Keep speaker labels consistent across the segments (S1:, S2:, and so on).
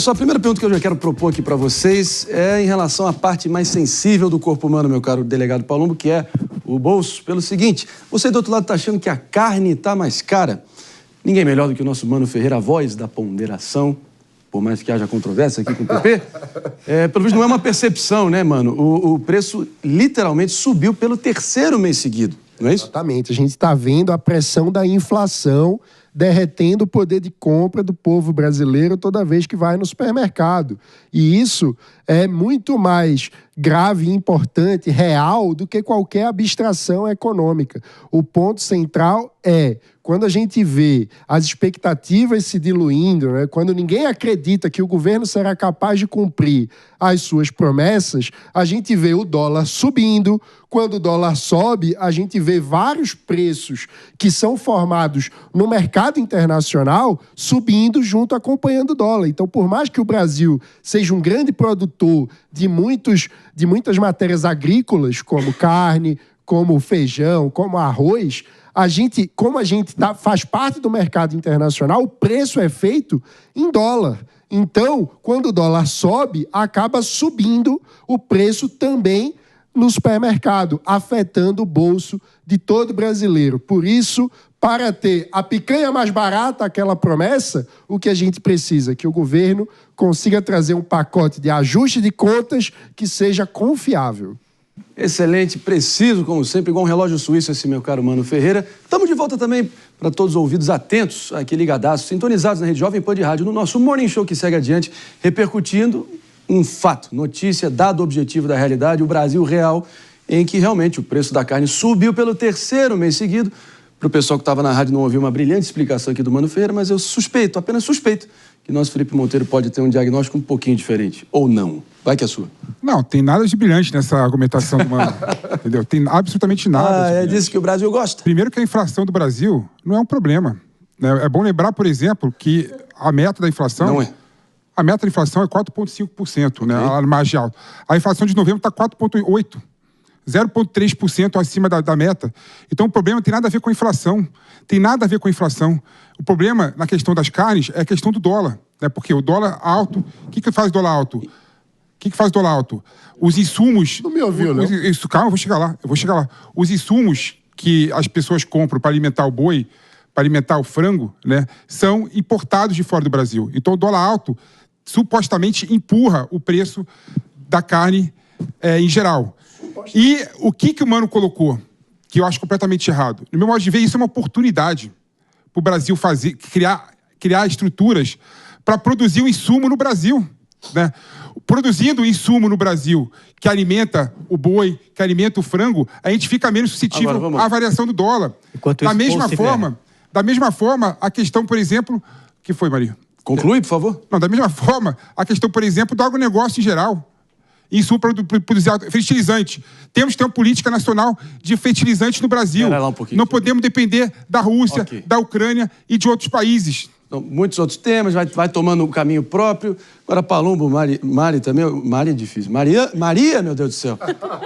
S1: só, a primeira pergunta que eu já quero propor aqui para vocês é em relação à parte mais sensível do corpo humano, meu caro delegado Palumbo, que é o bolso. Pelo seguinte, você do outro lado está achando que a carne está mais cara? Ninguém melhor do que o nosso Mano Ferreira, a voz da ponderação, por mais que haja controvérsia aqui com o PP. Pelo visto não é uma percepção, né, mano? O preço literalmente subiu pelo 3º mês seguido, não é isso?
S2: Exatamente. A gente está vendo a pressão da inflação derretendo o poder de compra do povo brasileiro toda vez que vai no supermercado. E isso é muito mais grave, importante, real do que qualquer abstração econômica. O ponto central é quando a gente vê as expectativas se diluindo, né? Quando ninguém acredita que o governo será capaz de cumprir as suas promessas, a gente vê o dólar subindo. Quando o dólar sobe, a gente vê vários preços que são formados no mercado internacional subindo junto, acompanhando o dólar. Então, por mais que o Brasil seja um grande produtor de muitas matérias agrícolas, como carne, como feijão, como arroz, como a gente faz parte do mercado internacional, o preço é feito em dólar. Então, quando o dólar sobe, acaba subindo o preço também no supermercado, afetando o bolso de todo brasileiro. Por isso, para ter a picanha mais barata, aquela promessa, o que a gente precisa? Que o governo consiga trazer um pacote de ajuste de contas que seja confiável.
S1: Excelente, preciso, como sempre, igual um relógio suíço esse meu caro Mano Ferreira. Estamos de volta também para todos os ouvidos atentos, aqui ligadaços, sintonizados na Rede Jovem Pan de Rádio, no nosso Morning Show que segue adiante, repercutindo um fato, notícia, dado objetivo da realidade, o Brasil real, em que realmente o preço da carne subiu pelo 3º mês seguido. Para o pessoal que estava na rádio não ouviu uma brilhante explicação aqui do Mano Ferreira, mas eu suspeito, apenas suspeito, que nosso Felipe Monteiro pode ter um diagnóstico um pouquinho diferente. Ou não. Vai que é sua.
S3: Não, tem nada de brilhante nessa argumentação do Mano. Entendeu? Tem absolutamente nada.
S1: É disso que o Brasil gosta.
S3: Primeiro que a inflação do Brasil não é um problema. É bom lembrar, por exemplo, que a meta da inflação...
S1: Não é.
S3: A meta da inflação é 4,5%, okay, né? A margem alta. A inflação de novembro está 4,8%. 0,3% acima da meta. Então, o problema não tem nada a ver com a inflação. Tem nada a ver com a inflação. O problema na questão das carnes é a questão do dólar. Né? Porque o dólar alto... O que faz o dólar alto? O que faz o dólar alto? Os insumos...
S2: Não me ouviu, não?
S3: Calma, eu vou chegar lá. Os insumos que as pessoas compram para alimentar o boi, para alimentar o frango, né, são importados de fora do Brasil. Então, o dólar alto supostamente empurra o preço da carne em geral. E o que o Mano colocou, que eu acho completamente errado? No meu modo de ver, isso é uma oportunidade para o Brasil criar estruturas para produzir o insumo no Brasil, né? Produzindo insumo no Brasil que alimenta o boi, que alimenta o frango, a gente fica menos suscetível à variação do dólar. Da mesma forma, a questão, por exemplo... que foi, Maria?
S1: Conclui, por favor.
S3: Não, da mesma forma, a questão, por exemplo, do agronegócio em geral. Insumo para produzir fertilizante. Temos que ter uma política nacional de fertilizantes no Brasil. Não podemos depender da Rússia, da Ucrânia e de outros países.
S1: Então, muitos outros temas, vai tomando um caminho próprio. Agora, Palumbo, Mari também. Mari é difícil. Maria, meu Deus do céu.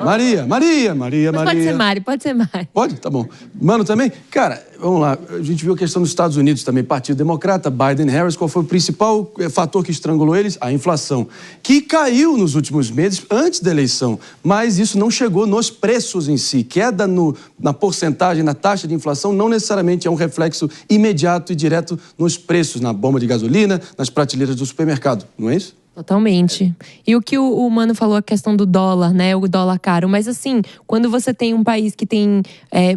S1: Maria.
S4: Mas pode ser Mari.
S1: Pode? Tá bom. Mano também? Cara, vamos lá. A gente viu a questão dos Estados Unidos também. Partido Democrata, Biden, Harris. Qual foi o principal fator que estrangulou eles? A inflação. Que caiu nos últimos meses, antes da eleição. Mas isso não chegou nos preços em si. Queda na porcentagem, na taxa de inflação, não necessariamente é um reflexo imediato e direto nos preços, na bomba de gasolina, nas prateleiras do supermercado. Não é isso?
S4: Totalmente. E o que o Mano falou, a questão do dólar, né? O dólar caro. Mas assim, quando você tem um país que tem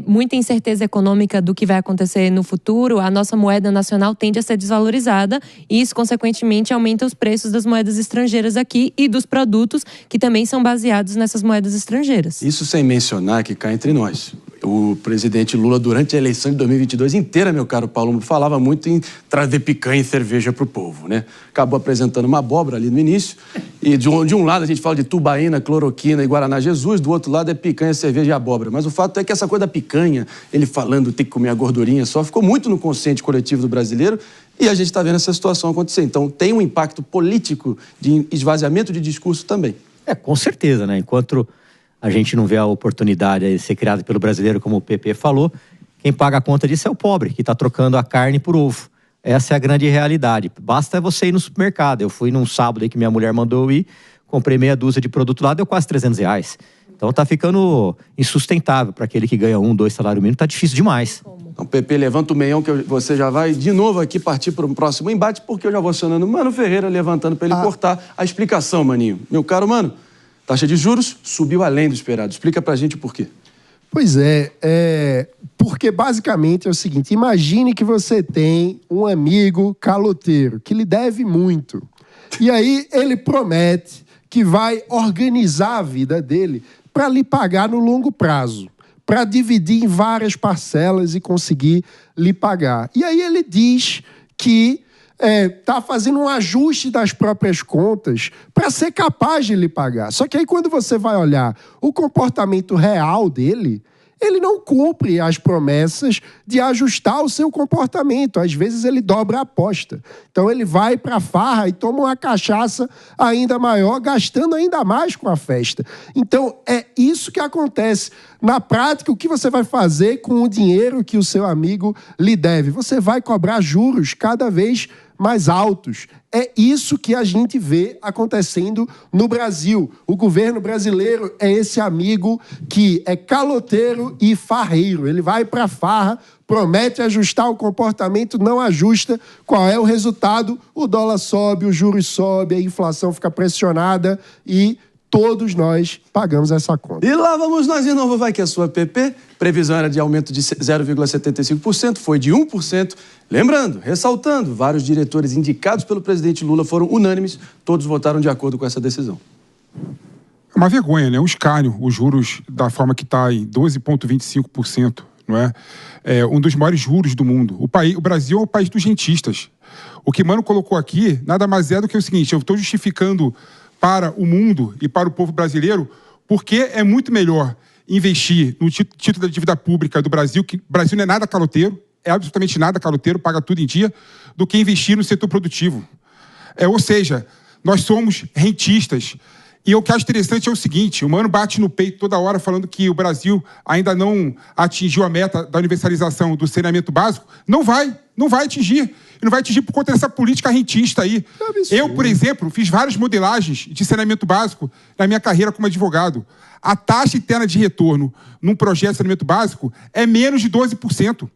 S4: muita incerteza econômica do que vai acontecer no futuro, a nossa moeda nacional tende a ser desvalorizada e isso, consequentemente, aumenta os preços das moedas estrangeiras aqui e dos produtos que também são baseados nessas moedas estrangeiras.
S1: Isso sem mencionar que cá entre nós. O presidente Lula, durante a eleição de 2022 inteira, meu caro Paulo, falava muito em trazer picanha e cerveja para o povo, né? Acabou apresentando uma abóbora ali no início. E de um lado a gente fala de tubaína, cloroquina e Guaraná Jesus, do outro lado é picanha, cerveja e abóbora. Mas o fato é que essa coisa da picanha, ele falando tem que comer a gordurinha só, ficou muito no consciente coletivo do brasileiro e a gente está vendo essa situação acontecer. Então tem um impacto político de esvaziamento de discurso também.
S5: Com certeza, né? Enquanto a gente não vê a oportunidade de ser criada pelo brasileiro, como o PP falou, quem paga a conta disso é o pobre, que está trocando a carne por ovo. Essa é a grande realidade. Basta você ir no supermercado. Eu fui num sábado aí que minha mulher mandou eu ir, comprei meia dúzia de produto lá, deu quase R$300. Então tá ficando insustentável para aquele que ganha 1, 2 salário mínimo, tá difícil demais.
S1: Então, Pepe, levanta o meião que você já vai de novo aqui partir para o próximo embate, porque eu já vou acionando o Mano Ferreira, levantando para ele cortar a explicação, Maninho. Meu caro Mano, taxa de juros subiu além do esperado. Explica pra gente o porquê.
S2: Pois é, porque basicamente é o seguinte, imagine que você tem um amigo caloteiro que lhe deve muito. E aí ele promete que vai organizar a vida dele para lhe pagar no longo prazo, para dividir em várias parcelas e conseguir lhe pagar. E aí ele diz que está fazendo um ajuste das próprias contas para ser capaz de lhe pagar. Só que aí quando você vai olhar o comportamento real dele, ele não cumpre as promessas de ajustar o seu comportamento. Às vezes ele dobra a aposta. Então ele vai para a farra e toma uma cachaça ainda maior, gastando ainda mais com a festa. Então é isso que acontece. Na prática, o que você vai fazer com o dinheiro que o seu amigo lhe deve? Você vai cobrar juros cada vez mais altos. É isso que a gente vê acontecendo no Brasil. O governo brasileiro é esse amigo que é caloteiro e farreiro. Ele vai para a farra, promete ajustar o comportamento, não ajusta. Qual é o resultado? O dólar sobe, os juros sobem, a inflação fica pressionada e todos nós pagamos essa conta.
S1: E lá vamos nós de novo, vai que a sua PP. Previsão era de aumento de 0,75%, foi de 1%. Lembrando, ressaltando, vários diretores indicados pelo presidente Lula foram unânimes, todos votaram de acordo com essa decisão.
S3: É uma vergonha, né? Um escárnio, os juros da forma que está aí, 12,25%, não é? É um dos maiores juros do mundo. O Brasil é o país dos rentistas. O que Mano colocou aqui nada mais é do que o seguinte, eu estou justificando para o mundo e para o povo brasileiro porque é muito melhor investir no título da dívida pública do Brasil, que o Brasil não é nada caloteiro, é absolutamente nada caloteiro, paga tudo em dia, do que investir no setor produtivo. Ou seja, nós somos rentistas. E o que acho interessante é o seguinte, o Mano bate no peito toda hora falando que o Brasil ainda não atingiu a meta da universalização do saneamento básico. Não vai atingir. E não vai atingir por conta dessa política rentista aí. Eu, por exemplo, fiz várias modelagens de saneamento básico na minha carreira como advogado. A taxa interna de retorno num projeto de saneamento básico é menos de 12%.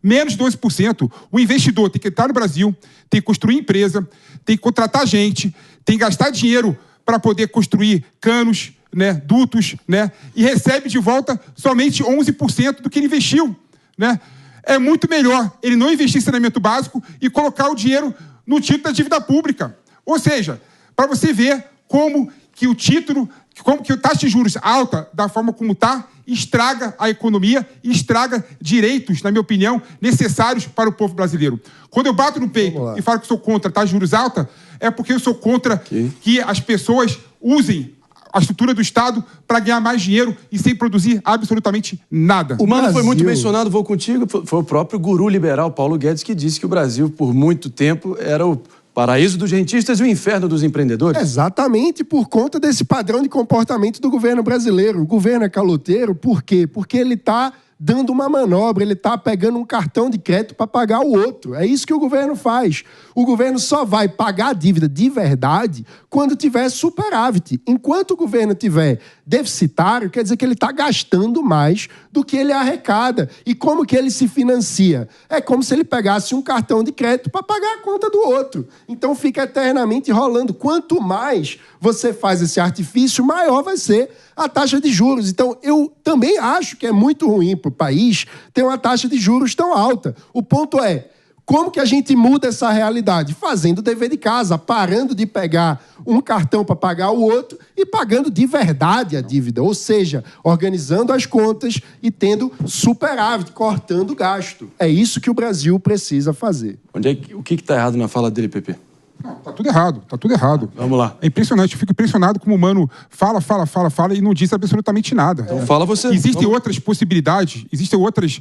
S3: Menos de 12%. O investidor tem que entrar no Brasil, tem que construir empresa, tem que contratar gente, tem que gastar dinheiro para poder construir canos, né, dutos, né, e recebe de volta somente 11% do que ele investiu, né? É muito melhor ele não investir em saneamento básico e colocar o dinheiro no título da dívida pública. Ou seja, para você ver como que o título, como que a taxa de juros alta, da forma como está, estraga a economia e estraga direitos, na minha opinião, necessários para o povo brasileiro. Quando eu bato no peito e falo que sou contra a taxa de juros alta, é porque eu sou contra que as pessoas usem a estrutura do Estado para ganhar mais dinheiro e sem produzir absolutamente nada.
S1: O Mano foi muito mencionado, vou contigo, foi o próprio guru liberal Paulo Guedes que disse que o Brasil, por muito tempo, era o paraíso dos rentistas e o inferno dos empreendedores.
S2: Exatamente por conta desse padrão de comportamento do governo brasileiro. O governo é caloteiro, por quê? Porque ele está dando uma manobra, ele está pegando um cartão de crédito para pagar o outro. É isso que o governo faz. O governo só vai pagar a dívida de verdade quando tiver superávit. Enquanto o governo tiver deficitário, quer dizer que ele está gastando mais do que ele arrecada. E como que ele se financia? É como se ele pegasse um cartão de crédito para pagar a conta do outro. Então fica eternamente rolando. Quanto mais você faz esse artifício, maior vai ser a taxa de juros. Então, eu também acho que é muito ruim para o país ter uma taxa de juros tão alta. O ponto é, como que a gente muda essa realidade? Fazendo o dever de casa, parando de pegar um cartão para pagar o outro e pagando de verdade a dívida. Ou seja, organizando as contas e tendo superávit, cortando gasto. É isso que o Brasil precisa fazer.
S1: O que está errado na fala dele, Pepe?
S3: Não, tá tudo errado.
S1: Vamos lá.
S3: É impressionante, eu fico impressionado como o Mano fala e não diz absolutamente nada.
S1: Então fala você.
S3: Existem outras possibilidades, existem outras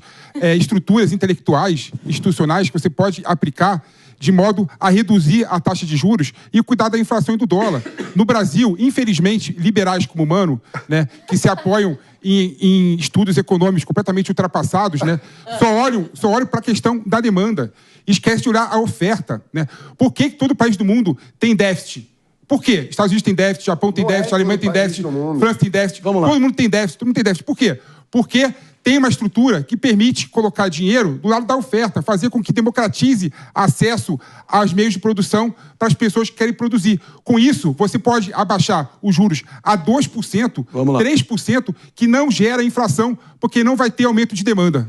S3: estruturas intelectuais, institucionais que você pode aplicar de modo a reduzir a taxa de juros e cuidar da inflação e do dólar. No Brasil, infelizmente, liberais como o Mano, né, que se apoiam em estudos econômicos completamente ultrapassados, né, só olham para a questão da demanda. Esquece de olhar a oferta. Né? Por que todo país do mundo tem déficit? Por quê? Estados Unidos tem déficit, Japão tem déficit, Alemanha tem déficit, França tem déficit, todo mundo tem déficit, todo mundo tem déficit. Por quê? Porque tem uma estrutura que permite colocar dinheiro do lado da oferta, fazer com que democratize acesso aos meios de produção para as pessoas que querem produzir. Com isso, você pode abaixar os juros a 2%, 3%, que não gera inflação, porque não vai ter aumento de demanda.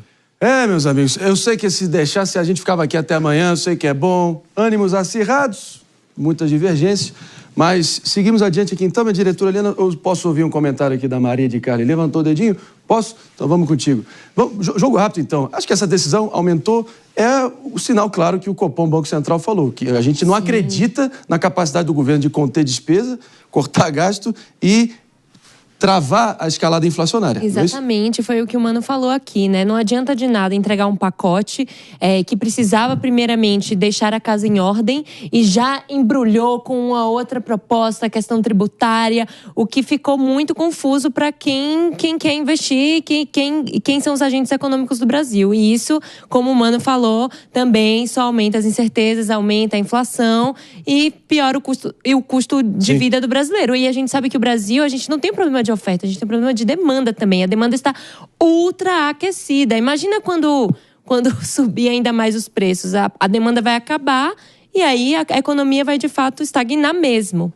S1: Meus amigos, eu sei que se deixasse a gente ficava aqui até amanhã, eu sei que é bom. Ânimos acirrados, muitas divergências, mas seguimos adiante aqui. Então, minha diretora Helena, eu posso ouvir um comentário aqui da Maria de Carli? Levantou o dedinho? Posso? Então vamos contigo. Jogo rápido, então. Acho que essa decisão aumentou. É o sinal claro que o Copom, Banco Central, falou, que a gente não acredita na capacidade do governo de conter despesa, cortar gasto e travar a escalada inflacionária.
S4: Exatamente, foi o que o Mano falou aqui, né? Não adianta de nada entregar um pacote que precisava primeiramente deixar a casa em ordem e já embrulhou com uma outra proposta, a questão tributária, o que ficou muito confuso para quem quer investir, quem são os agentes econômicos do Brasil. E isso, como o Mano falou, também só aumenta as incertezas, aumenta a inflação e piora o custo de vida do brasileiro. E a gente sabe que o Brasil, a gente não tem problema de oferta, a gente tem problema de demanda também. A demanda está ultra aquecida. Imagina quando subir ainda mais os preços. A demanda vai acabar e aí a economia vai, de fato, estagnar mesmo.